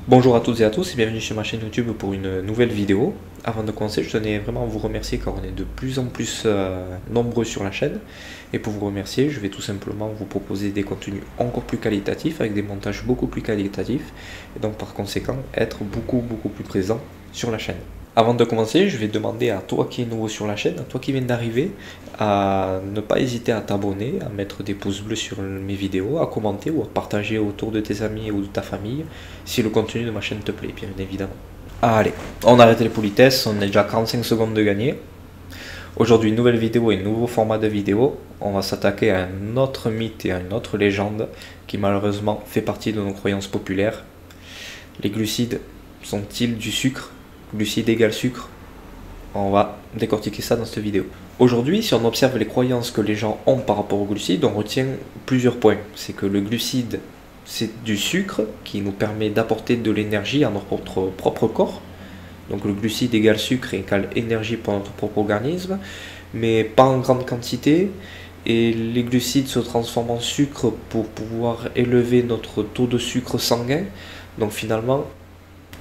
Bonjour à toutes et à tous et bienvenue sur ma chaîne YouTube pour une nouvelle vidéo. Avant de commencer, je tenais vraiment à vous remercier car on est de plus en plus nombreux sur la chaîne. Et pour vous remercier, je vais tout simplement vous proposer des contenus encore plus qualitatifs avec des montages beaucoup plus qualitatifs. Et donc par conséquent, être beaucoup plus présent sur la chaîne. Avant de commencer, je vais demander à toi qui est nouveau sur la chaîne, à toi qui viens d'arriver, à ne pas hésiter à t'abonner, à mettre des pouces bleus sur mes vidéos, à commenter ou à partager autour de tes amis ou de ta famille si le contenu de ma chaîne te plaît, bien évidemment. Allez, on arrête les politesses, on est déjà à 45 secondes de gagner. Aujourd'hui, une nouvelle vidéo et un nouveau format de vidéo. On va s'attaquer à un autre mythe et à une autre légende qui malheureusement fait partie de nos croyances populaires. Les glucides sont-ils du sucre ? Glucides égale sucre. On va décortiquer ça dans cette vidéo. Aujourd'hui, si on observe les croyances que les gens ont par rapport aux glucides, on retient plusieurs points. C'est que le glucide, c'est du sucre qui nous permet d'apporter de l'énergie à notre propre corps. Donc le glucide égale sucre égale énergie pour notre propre organisme, mais pas en grande quantité. Et les glucides se transforment en sucre pour pouvoir élever notre taux de sucre sanguin. Donc finalement,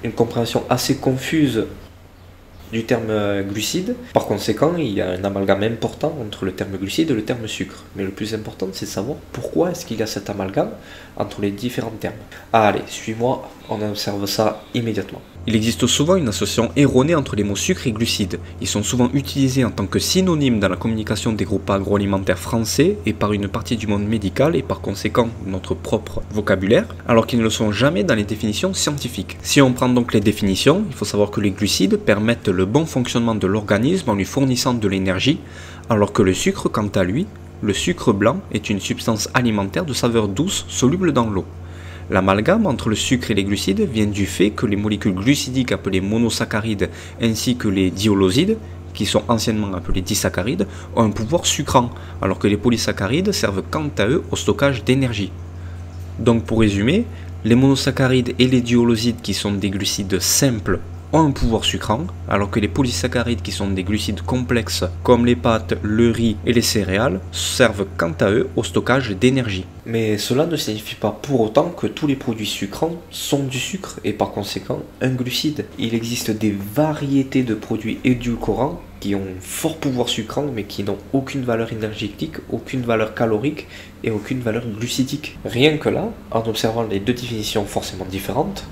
une compréhension assez confuse du terme glucide. Par conséquent, il y a un amalgame important entre le terme glucide et le terme sucre. Mais le plus important, c'est de savoir pourquoi est-ce qu'il y a cet amalgame entre les différents termes. Allez, suis-moi, on observe ça immédiatement. Il existe souvent une association erronée entre les mots sucre et glucides. Ils sont souvent utilisés en tant que synonymes dans la communication des groupes agroalimentaires français et par une partie du monde médical et par conséquent notre propre vocabulaire, alors qu'ils ne le sont jamais dans les définitions scientifiques. Si on prend donc les définitions, il faut savoir que les glucides permettent le bon fonctionnement de l'organisme en lui fournissant de l'énergie, alors que le sucre, quant à lui, le sucre blanc est une substance alimentaire de saveur douce soluble dans l'eau. L'amalgame entre le sucre et les glucides vient du fait que les molécules glucidiques appelées monosaccharides ainsi que les diolosides, qui sont anciennement appelés disaccharides, ont un pouvoir sucrant, alors que les polysaccharides servent quant à eux au stockage d'énergie. Donc pour résumer, les monosaccharides et les diolosides qui sont des glucides simples ont un pouvoir sucrant, alors que les polysaccharides qui sont des glucides complexes comme les pâtes, le riz et les céréales servent quant à eux au stockage d'énergie. Mais cela ne signifie pas pour autant que tous les produits sucrants sont du sucre et par conséquent un glucide. Il existe des variétés de produits édulcorants qui ont un fort pouvoir sucrant mais qui n'ont aucune valeur énergétique, aucune valeur calorique et aucune valeur glucidique. Rien que là, en observant les deux définitions forcément différentes,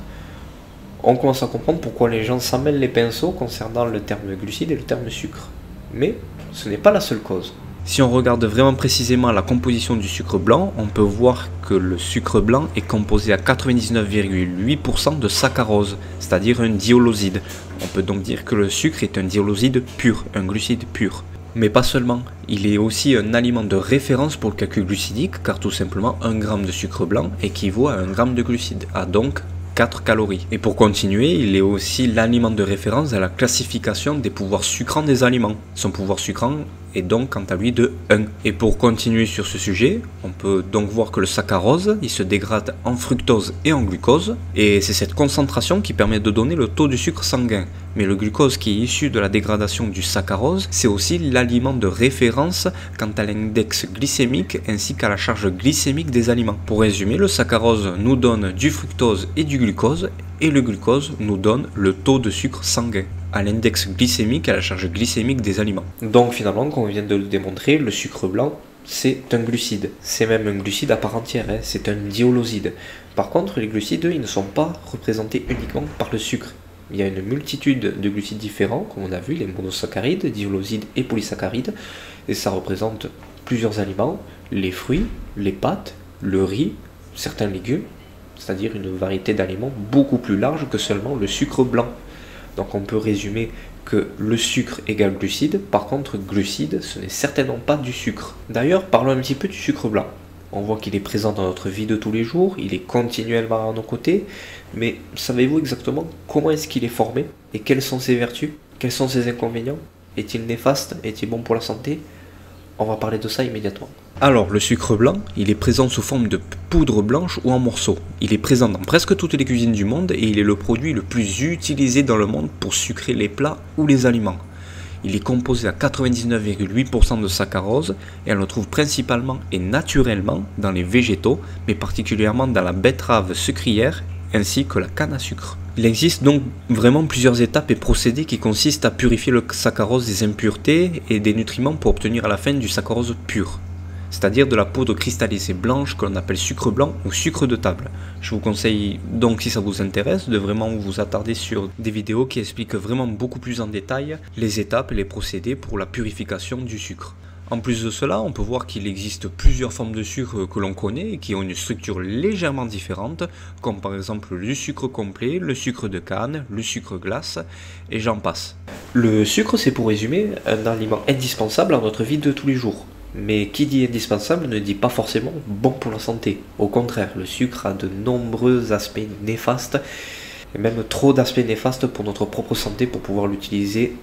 on commence à comprendre pourquoi les gens s'emmêlent les pinceaux concernant le terme glucide et le terme sucre. Mais ce n'est pas la seule cause. Si on regarde vraiment précisément la composition du sucre blanc, on peut voir que le sucre blanc est composé à 99,8% de saccharose, c'est-à-dire un dioloside. On peut donc dire que le sucre est un dioloside pur, un glucide pur. Mais pas seulement, il est aussi un aliment de référence pour le calcul glucidique, car tout simplement 1 g de sucre blanc équivaut à 1 g de glucides, à donc 4 calories. Et pour continuer, il est aussi l'aliment de référence à la classification des pouvoirs sucrants des aliments. Son pouvoir sucrant est donc quant à lui de 1. Et pour continuer sur ce sujet, on peut donc voir que le saccharose, il se dégrade en fructose et en glucose, et c'est cette concentration qui permet de donner le taux du sucre sanguin. Mais le glucose qui est issu de la dégradation du saccharose, c'est aussi l'aliment de référence quant à l'index glycémique ainsi qu'à la charge glycémique des aliments. Pour résumer, le saccharose nous donne du fructose et du glucose, et le glucose nous donne le taux de sucre sanguin, à l'index glycémique et à la charge glycémique des aliments. Donc finalement, comme on vient de le démontrer, le sucre blanc, c'est un glucide. C'est même un glucide à part entière, hein. C'est un dioloside. Par contre, les glucides, ils ne sont pas représentés uniquement par le sucre. Il y a une multitude de glucides différents, comme on a vu, les monosaccharides, diolosides et polysaccharides, et ça représente plusieurs aliments, les fruits, les pâtes, le riz, certains légumes, c'est-à-dire une variété d'aliments beaucoup plus large que seulement le sucre blanc. Donc on peut résumer que le sucre égale glucide, par contre glucide ce n'est certainement pas du sucre. D'ailleurs parlons un petit peu du sucre blanc. On voit qu'il est présent dans notre vie de tous les jours, il est continuellement à nos côtés, mais savez-vous exactement comment est-ce qu'il est formé et quelles sont ses vertus? Quels sont ses inconvénients? Est-il néfaste? Est-il bon pour la santé? On va parler de ça immédiatement. Alors, le sucre blanc, il est présent sous forme de poudre blanche ou en morceaux. Il est présent dans presque toutes les cuisines du monde et il est le produit le plus utilisé dans le monde pour sucrer les plats ou les aliments. Il est composé à 99,8% de saccharose et on le trouve principalement et naturellement dans les végétaux, mais particulièrement dans la betterave sucrière ainsi que la canne à sucre. Il existe donc vraiment plusieurs étapes et procédés qui consistent à purifier le saccharose des impuretés et des nutriments pour obtenir à la fin du saccharose pur, c'est-à-dire de la poudre cristallisée blanche que l'on appelle sucre blanc ou sucre de table. Je vous conseille donc, si ça vous intéresse, de vraiment vous attarder sur des vidéos qui expliquent vraiment beaucoup plus en détail les étapes et les procédés pour la purification du sucre. En plus de cela, on peut voir qu'il existe plusieurs formes de sucre que l'on connaît et qui ont une structure légèrement différente, comme par exemple le sucre complet, le sucre de canne, le sucre glace, et j'en passe. Le sucre, c'est pour résumer un aliment indispensable à notre vie de tous les jours. Mais qui dit indispensable ne dit pas forcément bon pour la santé. Au contraire, le sucre a de nombreux aspects néfastes, et même trop d'aspects néfastes pour notre propre santé pour pouvoir l'utiliser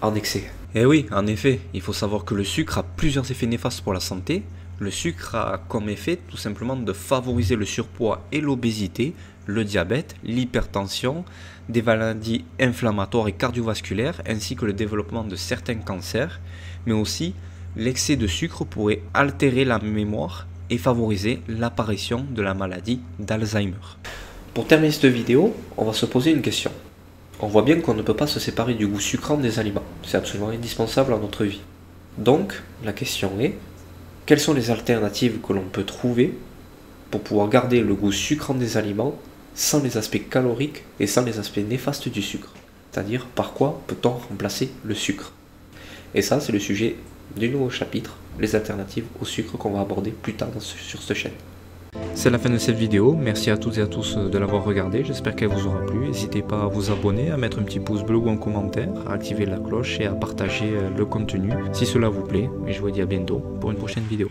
en excès. Eh oui, en effet, il faut savoir que le sucre a plusieurs effets néfastes pour la santé. Le sucre a comme effet tout simplement de favoriser le surpoids et l'obésité, le diabète, l'hypertension, des maladies inflammatoires et cardiovasculaires, ainsi que le développement de certains cancers, mais aussi l'excès de sucre pourrait altérer la mémoire et favoriser l'apparition de la maladie d'Alzheimer. Pour terminer cette vidéo, on va se poser une question. On voit bien qu'on ne peut pas se séparer du goût sucrant des aliments. C'est absolument indispensable à notre vie. Donc, la question est, quelles sont les alternatives que l'on peut trouver pour pouvoir garder le goût sucrant des aliments sans les aspects caloriques et sans les aspects néfastes du sucre? C'est-à-dire, par quoi peut-on remplacer le sucre? Et ça, c'est le sujet du nouveau chapitre, les alternatives au sucre qu'on va aborder plus tard sur cette chaîne. C'est la fin de cette vidéo, merci à toutes et à tous de l'avoir regardé, j'espère qu'elle vous aura plu. N'hésitez pas à vous abonner, à mettre un petit pouce bleu ou un commentaire, à activer la cloche et à partager le contenu si cela vous plaît. Et je vous dis à bientôt pour une prochaine vidéo.